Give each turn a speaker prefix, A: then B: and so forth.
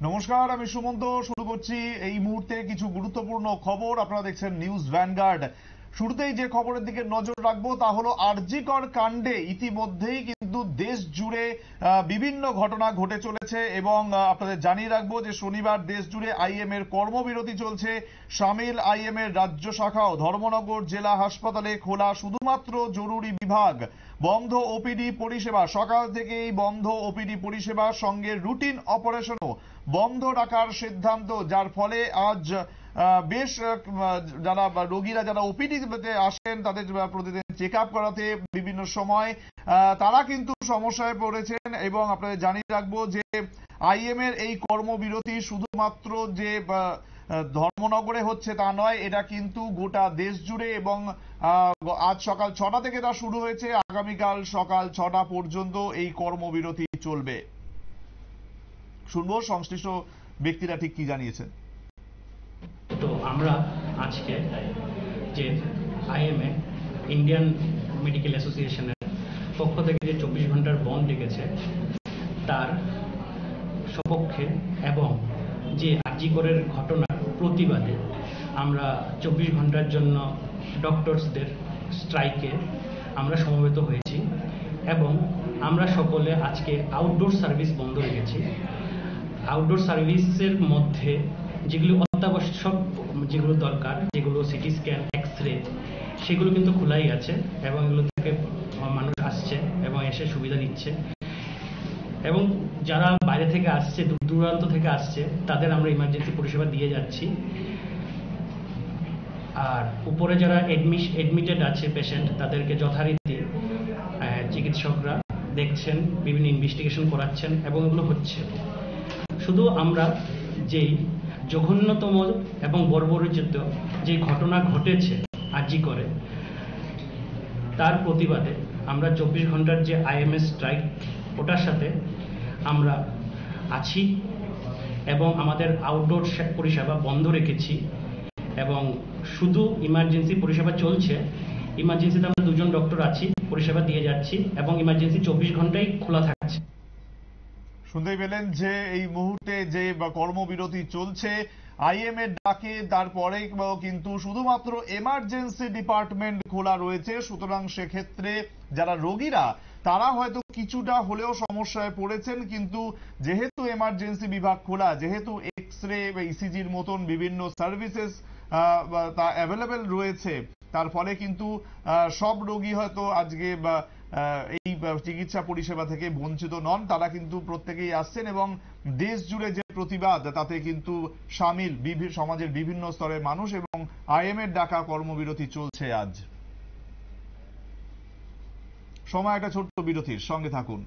A: নমস্কার, আমি সুমন্ত। শুরু করছি এই মুহূর্তে কিছু গুরুত্বপূর্ণ খবর। আপনারা দেখছেন নিউজ ভ্যানগার্ড। শুরুতেই যে খবরের দিকে নজর রাখবো তা হলো আর.জি. কর কাণ্ডে ইতিমধ্যেই কিন্তু দেশ জুড়ে বিভিন্ন ঘটনা ঘটে চলেছে এবং আপনাদের জানিয়ে রাখবো যে শনিবার দেশ জুড়ে আইএম এর কর্মবিরতি চলছে। সামিল আইএম এর রাজ্য শাখাও ধর্মনগর জেলা হাসপাতালে খোলা শুধুমাত্র জরুরি বিভাগ। বন্ধ ওপিডি পরিষেবা, সকাল থেকেই বন্ধ ওপিডি পরিষেবার সঙ্গে রুটিন অপারেশনও বন্ধ রাখার সিদ্ধান্ত, যার ফলে আজ বেশ যারা রোগীরা যারা ওপিডিতে আসেন তাদের প্রতিদিন চেক আপ করাতে বিভিন্ন সময় তারা কিন্তু সমস্যায় পড়েছেন। এবং আপনাদের জানিয়ে রাখবো যে আইএম এর এই কর্মবিরতি শুধুমাত্র যে ধর্মনগরে হচ্ছে তা নয়, এটা কিন্তু গোটা দেশ জুড়ে এবং আজ সকাল 6টা থেকে তা শুরু হয়েছে। আগামীকাল সকাল 6টা পর্যন্ত এই কর্মবিরতি চলবে। শুনবো সংশ্লিষ্ট ব্যক্তিরা ঠিক কি জানিয়েছেন।
B: তো আমরা আজকে যে আইএমএ ইন্ডিয়ান মেডিকেল অ্যাসোসিয়েশনের পক্ষ থেকে যে 24 ঘন্টার বন্ধ ডেকেছে তার সপক্ষে এবং যে আর.জি. করের ঘটনার প্রতিবাদে আমরা 24 ঘন্টার জন্য ডক্টরসদের স্ট্রাইকে আমরা সমবেত হয়েছি এবং আমরা সকলে আজকে আউটডোর সার্ভিস বন্ধ রেখেছি। আউটডোর সার্ভিসের মধ্যে যেগুলো অত্যাবশ্যক, যেগুলো দরকার, যেগুলো সিটি স্ক্যান, এক্স রে, সেগুলো কিন্তু খোলাই আছে এবং এগুলো থেকে মানুষ আসছে এবং এসে সুবিধা নিচ্ছে। এবং যারা বাইরে থেকে আসছে, দূর দূরান্ত থেকে আসছে, তাদের আমরা ইমার্জেন্সি পরিষেবা দিয়ে যাচ্ছি। আর উপরে যারা এডমিটেড আছে পেশেন্ট, তাদেরকে যথারীতি চিকিৎসকরা দেখছেন, বিভিন্ন ইনভেস্টিগেশন করাচ্ছেন এবং এগুলো হচ্ছে। শুধু আমরা যেই জঘন্যতম এবং বর্বরোচিত যে ঘটনা ঘটেছে আর.জি. করে, তার প্রতিবাদে আমরা 24 ঘন্টার যে আইএমএস স্ট্রাইক, ওটার সাথে আমরা আছি এবং আমাদের আউটডোর পরিষেবা বন্ধ রেখেছি এবং শুধু ইমার্জেন্সি পরিষেবা চলছে। ইমার্জেন্সিতে আমরা 2জন ডক্টর আছি, পরিষেবা দিয়ে যাচ্ছি এবং ইমার্জেন্সি 24 ঘন্টাই খোলা থাকছে।
A: শুনতেই পেলেন যে এই মুহূর্তে যে কর্মবিরতি চলছে আইএম এর ডাকে, তারপরে কিন্তু শুধুমাত্র এমার্জেন্সি ডিপার্টমেন্ট খোলা রয়েছে। সুতরাং সেক্ষেত্রে যারা রোগীরা তারা হয়তো কিছুটা হলেও সমস্যায় পড়েছেন, কিন্তু যেহেতু এমার্জেন্সি বিভাগ খোলা, যেহেতু এক্স রে বা ইসিজির মতন বিভিন্ন সার্ভিসেস তা অ্যাভেলেবেল রয়েছে, তার ফলে কিন্তু সব রোগী হয়তো আজকে এই চিকিৎসা পরিষেবা থেকে বঞ্চিত নন। তারা কিন্তু প্রত্যেকেই আসছেন এবং দেশ জুড়ে যে প্রতিবাদ তাতে কিন্তু সামিল সমাজের বিভিন্ন স্তরের মানুষ এবং আইএম এর ডাকা কর্মবিরতি চলছে আজ। সময় একটা ছোট্ট বিরতির, সঙ্গে থাকুন।